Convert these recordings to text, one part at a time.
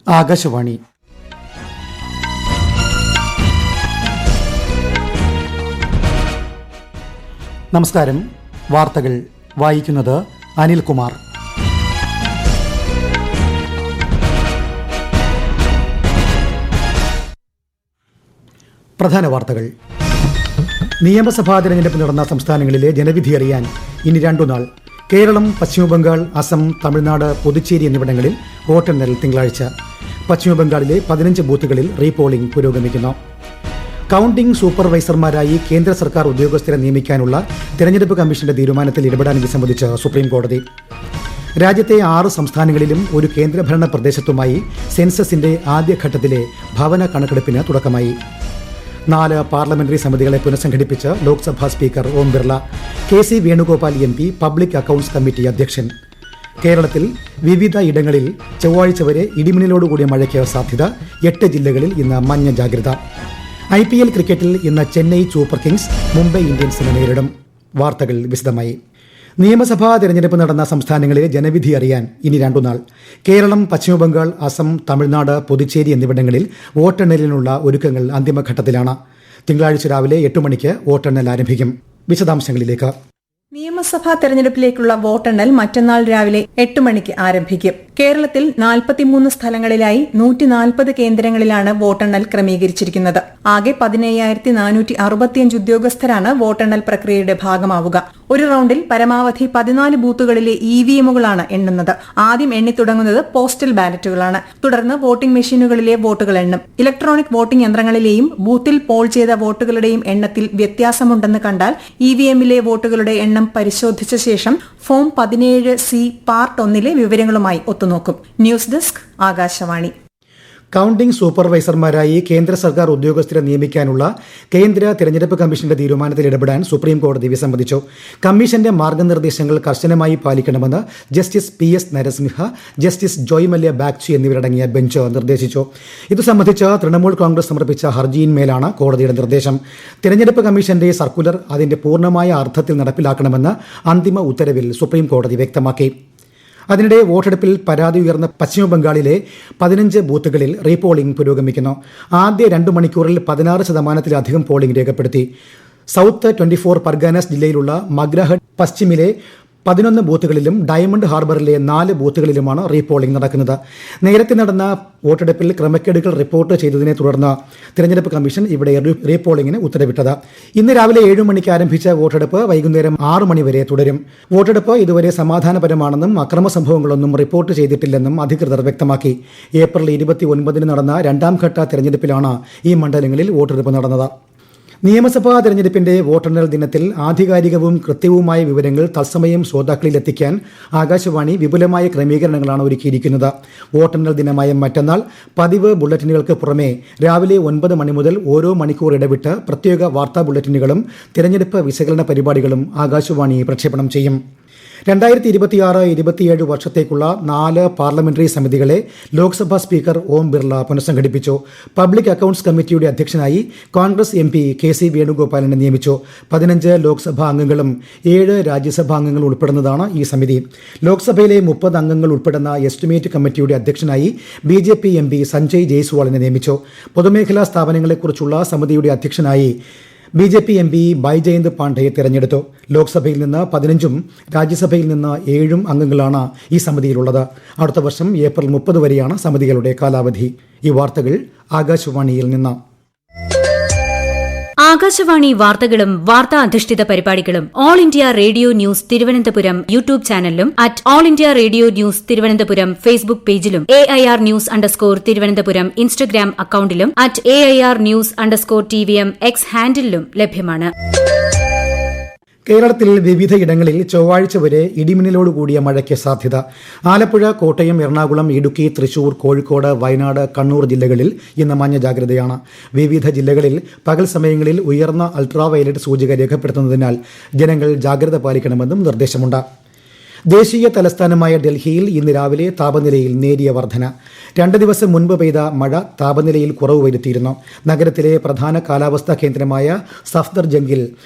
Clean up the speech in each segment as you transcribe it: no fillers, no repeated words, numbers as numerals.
ആകാശവാണി. നമസ്കാരം. വാർത്തകൾ വായിക്കുന്നത് അനിൽകുമാർ. പ്രധാന വാർത്തകൾ. നിയമസഭാ തെരഞ്ഞെടുപ്പ് നടന്ന സംസ്ഥാനങ്ങളിലെ ജനവിധി അറിയാൻ ഇനി 2 നാൾ. കേരളം, പശ്ചിമബംഗാൾ, അസം, തമിഴ്നാട്, പുതുച്ചേരി എന്നിവിടങ്ങളിൽ വോട്ടെണ്ണൽ തിങ്കളാഴ്ച. പശ്ചിമബംഗാളിലെ 15 ബൂത്തുകളിൽ റീപോളിംഗ് പുരോഗമിക്കുന്നു. കൌണ്ടിംഗ് സൂപ്പർവൈസർമാരായി കേന്ദ്ര സർക്കാർ ഉദ്യോഗസ്ഥരെ നിയമിക്കാനുള്ള തെരഞ്ഞെടുപ്പ് കമ്മീഷന്റെ തീരുമാനത്തിൽ ഇടപെടാൻ വിസമ്മതിച്ച് സുപ്രീംകോടതി. രാജ്യത്തെ 6 സംസ്ഥാനങ്ങളിലും ഒരു കേന്ദ്രഭരണ പ്രദേശത്തുമായി സെൻസസിന്റെ ആദ്യഘട്ടത്തിലെ ഭവന കണക്കെടുപ്പിന് തുടക്കമായി. 4 പാർലമെന്ററി സമിതികളെ പുനഃസംഘടിപ്പിച്ച് Lok Sabha speaker Om Birla. KC Venugopal MP public accounts committee അധ്യക്ഷൻ. കേരളത്തിൽ വിവിധ ഇടങ്ങളിൽ ചൊവ്വാഴ്ച വരെ ഇടിമിന്നലോടുകൂടിയ മഴയ്ക്ക് സാധ്യത. 8 ജില്ലകളിൽ ഇന്ന് മഞ്ഞ ജാഗ്രത. IPL ക്രിക്കറ്റിൽ ഇന്ന് ചെന്നൈ സൂപ്പർ കിങ്സ് മുംബൈ ഇന്ത്യൻസിനെ നേരിടും. വാർത്തകൾ വിശദമായി. നിയമസഭാ തെരഞ്ഞെടുപ്പ് നടന്ന സംസ്ഥാനങ്ങളിലെ ജനവിധി അറിയാൻ ഇനി 2 നാൾ. കേരളം, പശ്ചിമബംഗാൾ, അസം, തമിഴ്നാട്, പുതുച്ചേരി എന്നിവിടങ്ങളിൽ വോട്ടെണ്ണലിനുള്ള ഒരുക്കങ്ങൾ അന്തിമഘട്ടത്തിലാണ്. തിങ്കളാഴ്ച രാവിലെ 8 മണിക്ക് വോട്ടെണ്ണൽ ആരംഭിക്കും. വിശദാംശങ്ങളിലേക്ക്. നിയമസഭാ തെരഞ്ഞെടുപ്പിലേക്കുള്ള വോട്ടെണ്ണൽ മറ്റന്നാൾ രാവിലെ 8 മണിക്ക് ആരംഭിക്കും. കേരളത്തിൽ 43 സ്ഥലങ്ങളിലായി 140 കേന്ദ്രങ്ങളിലാണ് വോട്ടെണ്ണൽ ക്രമീകരിച്ചിരിക്കുന്നത്. ആകെ 17,465 ഉദ്യോഗസ്ഥരാണ് വോട്ടെണ്ണൽ പ്രക്രിയയുടെ ഭാഗമാവുക. ഒരു റൌണ്ടിൽ പരമാവധി 14 ബൂത്തുകളിലെ EVM-കളാണ് എണ്ണുന്നത്. ആദ്യം എണ്ണിത്തുടങ്ങുന്നത് പോസ്റ്റൽ ബാലറ്റുകളാണ്. തുടർന്ന് വോട്ടിംഗ് മെഷീനുകളിലെ വോട്ടുകൾ എണ്ണും. ഇലക്ട്രോണിക് വോട്ടിംഗ് യന്ത്രങ്ങളിലെയും ബൂത്തിൽ പോൾ ചെയ്ത വോട്ടുകളുടെയും എണ്ണത്തിൽ വ്യത്യാസമുണ്ടെന്ന് കണ്ടാൽ EVM-ലെ വോട്ടുകളുടെ എണ്ണം പരിശോധിച്ച ശേഷം ഫോം 17C പാർട്ട് 1 വിവരങ്ങളുമായി ഒത്തുനോക്കും. News desk, Akashvani. കൌണ്ടിംഗ് സൂപ്പർവൈസർമാരായി കേന്ദ്ര സർക്കാർ ഉദ്യോഗസ്ഥരെ നിയമിക്കാനുള്ള കേന്ദ്ര തെരഞ്ഞെടുപ്പ് കമ്മീഷന്റെ തീരുമാനത്തിൽ ഇടപെടാൻ സുപ്രീംകോടതി വിസമ്മതിച്ചു. കമ്മീഷന്റെ മാർഗനിർദ്ദേശങ്ങൾ കർശനമായി പാലിക്കണമെന്ന് justice PS Narasimha, justice Joy Mallya Bagchi എന്നിവരടങ്ങിയ ബെഞ്ച് നിർദ്ദേശിച്ചു. ഇതു സംബന്ധിച്ച് തൃണമൂൽ കോൺഗ്രസ് സമർപ്പിച്ച ഹർജിയിന്മേലാണ് കോടതിയുടെ നിർദ്ദേശം. തെരഞ്ഞെടുപ്പ് കമ്മീഷന്റെ സർക്കുലർ അതിന്റെ പൂർണ്ണമായ അർത്ഥത്തിൽ നടപ്പിലാക്കണമെന്ന് അന്തിമ ഉത്തരവിൽ സുപ്രീംകോടതി വ്യക്തമാക്കി. അതിനിടെ വോട്ടെടുപ്പിൽ പരാതി ഉയർന്ന പശ്ചിമബംഗാളിലെ 15 ബൂത്തുകളിൽ റീപോളിംഗ് പുരോഗമിക്കുന്നു. ആദ്യ 2 മണിക്കൂറിൽ 16% പോളിംഗ് രേഖപ്പെടുത്തി. സൌത്ത് 24 പർഗാനാസ് ജില്ലയിലുള്ള മഗ്രഹട്ട് പശ്ചിമിലെ 11 ബൂത്തുകളിലും ഡയമണ്ട് ഹാർബറിലെ 4 ബൂത്തുകളിലുമാണ് റീപോളിംഗ് നടക്കുന്നത്. നേരത്തെ നടന്ന വോട്ടെടുപ്പിൽ ക്രമക്കേടുകൾ റിപ്പോർട്ട് ചെയ്തതിനെ തുടർന്ന് തിരഞ്ഞെടുപ്പ് കമ്മീഷൻ ഇവിടെ റീപോളിംഗിന് ഉത്തരവിട്ടത്. ഇന്ന് രാവിലെ 7 മണിക്ക് ആരംഭിച്ച വോട്ടെടുപ്പ് വൈകുന്നേരം 6 മണി വരെ തുടരും. വോട്ടെടുപ്പ് ഇതുവരെ സമാധാനപരമാണെന്നും അക്രമ സംഭവങ്ങളൊന്നും റിപ്പോർട്ട് ചെയ്തിട്ടില്ലെന്നും അധികൃതർ വ്യക്തമാക്കി. ഏപ്രിൽ 29 നടന്ന 2ാം ഘട്ട തെരഞ്ഞെടുപ്പിലാണ് ഈ മണ്ഡലങ്ങളിൽ വോട്ടെടുപ്പ് നടന്നത്. നിയമസഭാ തെരഞ്ഞെടുപ്പിന്റെ വോട്ടെണ്ണൽ ദിനത്തിൽ ആധികാരികവും കൃത്യവുമായ വിവരങ്ങൾ തത്സമയം ശ്രോതാക്കളിൽ എത്തിക്കാൻ ആകാശവാണി വിപുലമായ ക്രമീകരണങ്ങളാണ് ഒരുക്കിയിരിക്കുന്നത്. വോട്ടെണ്ണൽ ദിനമായ മറ്റന്നാൾ പതിവ് ബുള്ളറ്റിനുകൾക്ക് പുറമെ രാവിലെ 9 മണി മുതൽ ഓരോ മണിക്കൂർ ഇടവിട്ട് പ്രത്യേക വാർത്താ ബുള്ളറ്റിനുകളും തിരഞ്ഞെടുപ്പ് വിശകലന പരിപാടികളും ആകാശവാണി പ്രക്ഷേപണം ചെയ്യും. 2026-27 വർഷത്തേക്കുള്ള 4 parliamentary സമിതികളെ Lok Sabha speaker Om Birla പുനഃസംഘടിപ്പിച്ചു. Public accounts കമ്മിറ്റിയുടെ അധ്യക്ഷനായി കോൺഗ്രസ് MP KC വേണുഗോപാലിനെ നിയമിച്ചു. 15 ലോക്സഭാ അംഗങ്ങളും 7 രാജ്യസഭാ അംഗങ്ങളും ഉൾപ്പെടുന്നതാണ് ഈ സമിതി. ലോക്സഭയിലെ 30 അംഗങ്ങൾ ഉൾപ്പെടുന്ന എസ്റ്റിമേറ്റ് കമ്മിറ്റിയുടെ അധ്യക്ഷനായി BJP MP സഞ്ജയ് ജയ്സ്വാളിനെ നിയമിച്ചു. പൊതുമേഖലാ സ്ഥാപനങ്ങളെക്കുറിച്ചുള്ള സമിതിയുടെ അധ്യക്ഷനായി BJP MP ബൈജയന്ത് പാണ്ഡയെ തിരഞ്ഞെടുത്തു. ലോക്സഭയിൽ നിന്ന് 15ഉം രാജ്യസഭയിൽ നിന്ന് 7ഉം അംഗങ്ങളാണ് ഈ സമിതിയിലുള്ളത്. അടുത്ത വർഷം ഏപ്രിൽ 30 വരെയാണ് സമിതികളുടെ കാലാവധി. ഈ വാർത്തകൾ ആകാശവാണിയിൽ നിന്ന്. ആകാശവാണി വാർത്തകളും വാർത്താ അധിഷ്ഠിത പരിപാടികളും all India radio news Thiruvananthapuram YouTube ചാനലിലും @all India radio news Thiruvananthapuram Facebook പേജിലും AIR News_ തിരുവനന്തപുരം ഇൻസ്റ്റഗ്രാം അക്കൌണ്ടിലും @AIR News_TVM X ഹാൻഡിലും ലഭ്യമാണ്. കേരളത്തിൽ വിവിധയിടങ്ങളിൽ ചൊവ്വാഴ്ച വരെ ഇടിമിന്നലോടുകൂടിയ മഴയ്ക്ക് സാധ്യത. ആലപ്പുഴ, കോട്ടയം, എറണാകുളം, ഇടുക്കി, തൃശൂർ, കോഴിക്കോട്, വയനാട്, കണ്ണൂർ ജില്ലകളിൽ ഇന്ന് മഞ്ഞ ജാഗ്രതയാണ്. വിവിധ ജില്ലകളിൽ പകൽ സമയങ്ങളിൽ ഉയർന്ന അൾട്രാവയലറ്റ് സൂചിക രേഖപ്പെടുത്തുന്നതിനാൽ ജനങ്ങൾ ജാഗ്രത പാലിക്കണമെന്നും നിർദ്ദേശമുണ്ട്. ദേശീയ തലസ്ഥാനമായ ഡൽഹിയിൽ ഇന്ന് രാവിലെ താപനിലയിൽ നേരിയ വർധന. 2 ദിവസം മുൻപ് പെയ്ത മഴ താപനിലയിൽ കുറവ് വരുത്തിയിരുന്നു. നഗരത്തിലെ പ്രധാന കാലാവസ്ഥാ കേന്ദ്രമായ സഫ്ദർജംഗിൽ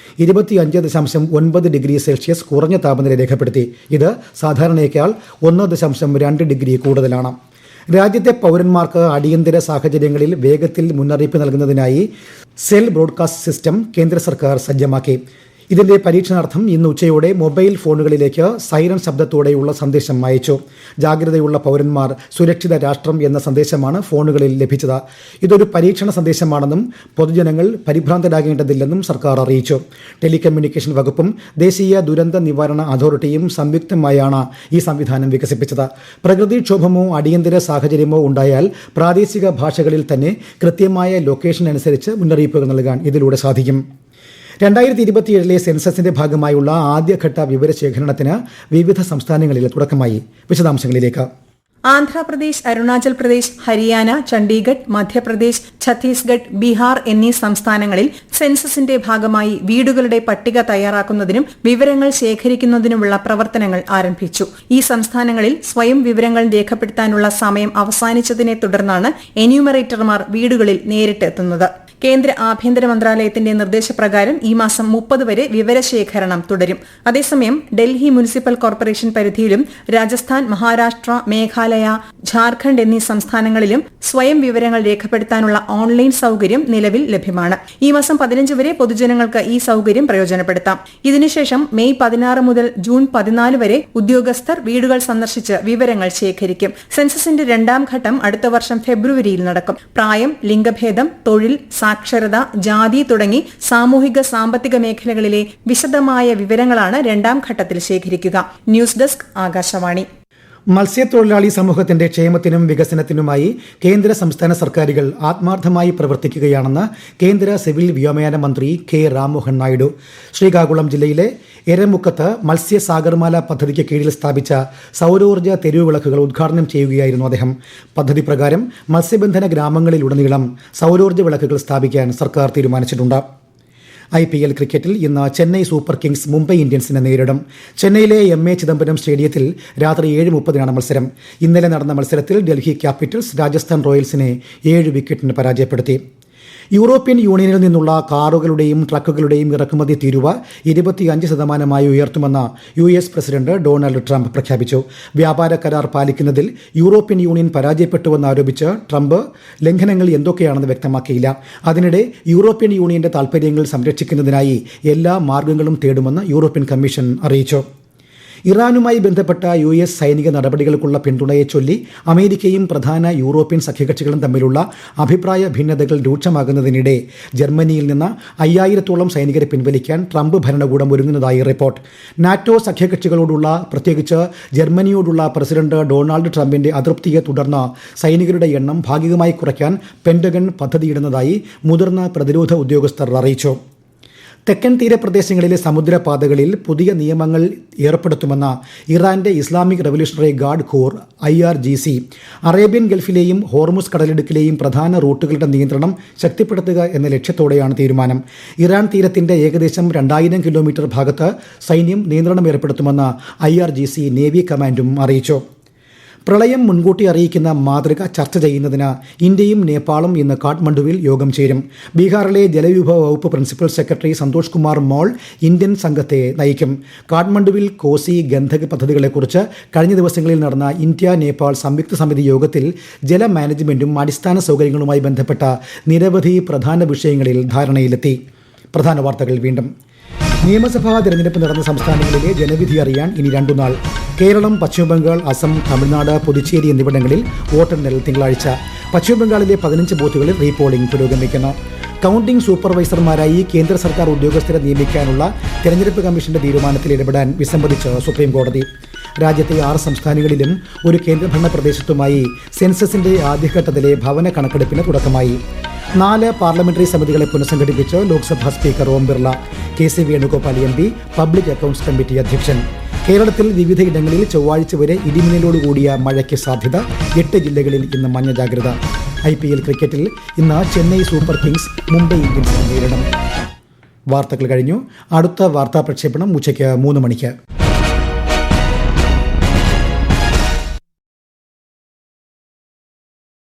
25.9 ഡിഗ്രി സെൽഷ്യസ് കുറഞ്ഞ താപനില രേഖപ്പെടുത്തി. ഇത് സാധാരണയേക്കാൾ 1.2 ഡിഗ്രി കൂടുതലാണ്. രാജ്യത്തെ പൌരന്മാർക്ക് അടിയന്തര സാഹചര്യങ്ങളിൽ വേഗത്തിൽ മുന്നറിയിപ്പ് നൽകുന്നതിനായി സെൽ ബ്രോഡ്കാസ്റ്റ് സിസ്റ്റം കേന്ദ്ര സർക്കാർ സജ്ജമാക്കി. ഇതിന്റെ പരീക്ഷണാർത്ഥം ഇന്ന് ഉച്ചയോടെ മൊബൈൽ ഫോണുകളിലേക്ക് സൈറൺ ശബ്ദത്തോടെയുള്ള സന്ദേശം അയച്ചു. ജാഗ്രതയുള്ള പൌരന്മാർ, സുരക്ഷിത രാഷ്ട്രം എന്ന സന്ദേശമാണ് ഫോണുകളിൽ ലഭിച്ചത്. ഇതൊരു പരീക്ഷണ സന്ദേശമാണെന്നും പൊതുജനങ്ങൾ പരിഭ്രാന്തരാകേണ്ടതില്ലെന്നും സർക്കാർ അറിയിച്ചു. ടെലികമ്മ്യൂണിക്കേഷൻ വകുപ്പും ദേശീയ ദുരന്ത നിവാരണ അതോറിറ്റിയും സംയുക്തമായാണ് ഈ സംവിധാനം വികസിപ്പിച്ചത്. പ്രകൃതിക്ഷോഭമോ അടിയന്തര സാഹചര്യമോ ഉണ്ടായാൽ പ്രാദേശിക ഭാഷകളിൽ തന്നെ കൃത്യമായ ലൊക്കേഷൻ അനുസരിച്ച് മുന്നറിയിപ്പുകൾ നൽകാൻ ഇതിലൂടെ സാധിക്കും. 2027 സെൻസസിന്റെ ഭാഗമായുള്ള ആദ്യഘട്ട വിവരശേഖരണത്തിന് വിവിധ സംസ്ഥാനങ്ങളിൽ തുടക്കമായി. വിശദാംശങ്ങളിലേക്ക്. ആന്ധ്രാപ്രദേശ്, അരുണാചൽ പ്രദേശ്, ഹരിയാന, ചണ്ഡീഗഡ്, മധ്യപ്രദേശ്, ഛത്തീസ്ഗഡ്, ബീഹാർ എന്നീ സംസ്ഥാനങ്ങളിൽ സെൻസസിന്റെ ഭാഗമായി വീടുകളുടെ പട്ടിക തയ്യാറാക്കുന്നതിനും വിവരങ്ങൾ ശേഖരിക്കുന്നതിനുമുള്ള പ്രവർത്തനങ്ങൾ ആരംഭിച്ചു. ഈ സംസ്ഥാനങ്ങളിൽ സ്വയം വിവരങ്ങൾ രേഖപ്പെടുത്താനുള്ള സമയം അവസാനിച്ചതിനെ തുടർന്നാണ് എന്യൂമറേറ്റർമാർ വീടുകളിൽ നേരിട്ടെത്തുന്നത്. കേന്ദ്ര ആഭ്യന്തര മന്ത്രാലയത്തിന്റെ നിർദ്ദേശപ്രകാരം ഈ മാസം 30 വരെ വിവരശേഖരണം തുടരും. അതേസമയം ഡൽഹി മുനിസിപ്പൽ കോർപ്പറേഷൻ പരിധിയിലും രാജസ്ഥാൻ, മഹാരാഷ്ട്ര, മേഘാലയ, ഝാർഖണ്ഡ് എന്നീ സംസ്ഥാനങ്ങളിലും സ്വയം വിവരങ്ങൾ രേഖപ്പെടുത്താനുള്ള ഓൺലൈൻ സൌകര്യം നിലവിൽ ലഭ്യമാണ്. ഈ മാസം 15 വരെ പൊതുജനങ്ങൾക്ക് ഈ സൌകര്യം പ്രയോജനപ്പെടുത്താം. ഇതിനുശേഷം മെയ് 16 മുതൽ ജൂൺ 14 വരെ ഉദ്യോഗസ്ഥർ വീടുകൾ സന്ദർശിച്ച് വിവരങ്ങൾ ശേഖരിക്കും. സെൻസസിന്റെ രണ്ടാം ഘട്ടം അടുത്ത വർഷം ഫെബ്രുവരിയിൽ നടക്കും. പ്രായം, ലിംഗഭേദം, തൊഴിൽ, സാക്ഷരത, ജാതി തുടങ്ങി സാമൂഹിക സാമ്പത്തിക മേഖലകളിലെ വിശദമായ വിവരങ്ങളാണ് രണ്ടാം ഘട്ടത്തിൽ ശേഖരിക്കുക. News desk, Akashvani. മത്സ്യത്തൊഴിലാളി സമൂഹത്തിന്റെ ക്ഷേമത്തിനും വികസനത്തിനുമായി കേന്ദ്ര സംസ്ഥാന സർക്കാരുകൾ ആത്മാർത്ഥമായി പ്രവർത്തിക്കുകയാണെന്ന് കേന്ദ്ര സിവിൽ വ്യോമയാന മന്ത്രി കെ രാംമോഹൻ നായിഡു. ശ്രീകാകുളം ജില്ലയിലെ എരമുക്കത്ത് മത്സ്യ സാഗർമാല പദ്ധതിക്ക് കീഴിൽ സ്ഥാപിച്ച സൌരോർജ്ജ തെരുവുവിളക്കുകൾ ഉദ്ഘാടനം ചെയ്യുകയായിരുന്നു അദ്ദേഹം. പദ്ധതി പ്രകാരം മത്സ്യബന്ധന ഗ്രാമങ്ങളിലുടനീളം സൌരോർജ്ജ വിളക്കുകൾ സ്ഥാപിക്കാൻ സർക്കാർ തീരുമാനിച്ചിട്ടുണ്ട്. IPL ക്രിക്കറ്റിൽ ഇന്ന് ചെന്നൈ സൂപ്പർ കിങ്സ് മുംബൈ ഇന്ത്യൻസിനെ നേരിടും. ചെന്നൈയിലെ MA ചിദംബരം സ്റ്റേഡിയത്തിൽ രാത്രി 7:30 മത്സരം. ഇന്നലെ നടന്ന മത്സരത്തിൽ ഡൽഹി ക്യാപിറ്റൽസ് രാജസ്ഥാൻ റോയൽസിനെ 7 വിക്കറ്റിന് പരാജയപ്പെടുത്തി. യൂറോപ്യൻ യൂണിയനിൽ നിന്നുള്ള കാറുകളുടെയും ട്രക്കുകളുടെയും ഇറക്കുമതി തീരുവ 25% ഉയർത്തുമെന്ന് US പ്രസിഡന്റ് ഡൊണാൾഡ് ട്രംപ് പ്രഖ്യാപിച്ചു. വ്യാപാര കരാർ പാലിക്കുന്നതിൽ യൂറോപ്യൻ യൂണിയൻ പരാജയപ്പെട്ടുവെന്ന് ആരോപിച്ച് ട്രംപ് ലംഘനങ്ങൾ എന്തൊക്കെയാണെന്ന് വ്യക്തമാക്കിയില്ല. അതിനിടെ യൂറോപ്യൻ യൂണിയന്റെ താൽപര്യങ്ങൾ സംരക്ഷിക്കുന്നതിനായി എല്ലാ മാർഗങ്ങളും തേടുമെന്ന് യൂറോപ്യൻ കമ്മീഷൻ അറിയിച്ചു. ഇറാനുമായി ബന്ധപ്പെട്ട US സൈനിക നടപടികൾക്കുള്ള പിന്തുണയെ ചൊല്ലി അമേരിക്കയും പ്രധാന യൂറോപ്യൻ സഖ്യകക്ഷികളും തമ്മിലുള്ള അഭിപ്രായ ഭിന്നതകൾ രൂക്ഷമാകുന്നതിനിടെ ജർമ്മനിയിൽ നിന്ന് 5000-ഓളം സൈനികരെ പിൻവലിക്കാൻ ട്രംപ് ഭരണകൂടം ഒരുങ്ങുന്നതായി റിപ്പോർട്ട്. നാറ്റോ സഖ്യകക്ഷികളോടുള്ള, പ്രത്യേകിച്ച് ജർമ്മനിയോടുള്ള പ്രസിഡന്റ് ഡൊണാൾഡ് ട്രംപിന്റെ അതൃപ്തിയെ തുടർന്ന് സൈനികരുടെ എണ്ണം ഭാഗികമായി കുറയ്ക്കാൻ പെന്റഗൺ പദ്ധതിയിടുന്നതായി മുതിർന്ന പ്രതിരോധ ഉദ്യോഗസ്ഥർ അറിയിച്ചു. തെക്കൻ തീരപ്രദേശങ്ങളിലെ സമുദ്രപാതകളിൽ പുതിയ നിയമങ്ങൾ ഏർപ്പെടുത്തുമെന്ന ഇറാന്റെ Islamic revolutionary guard corps IRGC Arabian ഗൾഫിലെയും ഹോർമുസ് കടലിടുക്കിലെയും പ്രധാന റൂട്ടുകളുടെ നിയന്ത്രണം ശക്തിപ്പെടുത്തുക എന്ന ലക്ഷ്യത്തോടെയാണ് തീരുമാനം. ഇറാൻ തീരത്തിന്റെ ഏകദേശം 2000 കിലോമീറ്റർ ഭാഗത്ത് സൈന്യം നിയന്ത്രണം ഏർപ്പെടുത്തുമെന്ന് IRGC നേവി കമാൻഡും അറിയിച്ചു. പ്രളയം മുൻകൂട്ടി അറിയിക്കുന്ന മാതൃക ചർച്ച ചെയ്യുന്നതിന് ഇന്ത്യയും നേപ്പാളും ഇന്ന് കാഠ്മണ്ഡുവിൽ യോഗം ചേരും. ബീഹാറിലെ ജലവിഭവ വകുപ്പ് പ്രിൻസിപ്പൽ സെക്രട്ടറി സന്തോഷ് കുമാർ മോൾ ഇന്ത്യൻ സംഘത്തെ നയിക്കും. കാഠ്മണ്ഡുവിൽ കോസി, ഗന്ധക് പദ്ധതികളെക്കുറിച്ച് കഴിഞ്ഞ ദിവസങ്ങളിൽ നടന്ന ഇന്ത്യ നേപ്പാൾ സംയുക്ത സമിതി യോഗത്തിൽ ജല മാനേജ്മെന്റും അടിസ്ഥാന സൗകര്യങ്ങളുമായി ബന്ധപ്പെട്ട നിരവധി പ്രധാന വിഷയങ്ങളിൽ ധാരണയിലെത്തി. പ്രധാന വാർത്തകൾ വീണ്ടും. നിയമസഭാ തെരഞ്ഞെടുപ്പ് നടന്ന സംസ്ഥാനങ്ങളിലെ ജനവിധി അറിയാൻ ഇനി 2 നാൾ. കേരളം, പശ്ചിമബംഗാൾ, അസം, തമിഴ്നാട്, പുതുച്ചേരി എന്നിവിടങ്ങളിൽ വോട്ടെണ്ണൽ തിങ്കളാഴ്ച. പശ്ചിമബംഗാളിലെ 15 ബൂത്തുകളിൽ റീപോളിംഗ് പുരോഗമിക്കുന്നു. കൌണ്ടിംഗ് സൂപ്പർവൈസർമാരായി കേന്ദ്ര സർക്കാർ ഉദ്യോഗസ്ഥരെ നിയമിക്കാനുള്ള തെരഞ്ഞെടുപ്പ് കമ്മീഷന്റെ തീരുമാനത്തിൽ ഇടപെടാൻ വിസമ്മതിച്ച് സുപ്രീംകോടതി. രാജ്യത്തെ 6 സംസ്ഥാനങ്ങളിലും ഒരു കേന്ദ്രഭരണ പ്രദേശത്തുമായി സെൻസസിന്റെ ആദ്യഘട്ടത്തിലെ ഭവന കണക്കെടുപ്പിന് തുടക്കമായി. 4 പാർലമെന്ററി സമിതികളെ പുനഃസംഘടിപ്പിച്ച് Lok Sabha speaker Om Birla. KC Venugopal MP public accounts committee അധ്യക്ഷൻ. കേരളത്തിൽ വിവിധയിടങ്ങളിൽ ചൊവ്വാഴ്ച വരെ ഇടിമിന്നലോടുകൂടിയ മഴയ്ക്ക് സാധ്യത. 8 ജില്ലകളിൽ ഇന്ന് മഞ്ഞ ജാഗ്രത. IPL ക്രിക്കറ്റിൽ ഇന്ന് ചെന്നൈ സൂപ്പർ കിങ്സ് മുംബൈ ഇന്ത്യൻസിനെ നേരിടും. വാർത്തകൾ കഴിഞ്ഞു. അടുത്ത വാർത്താ പ്രക്ഷേപണം ഉച്ചയ്ക്ക് 3 മണിക്ക്.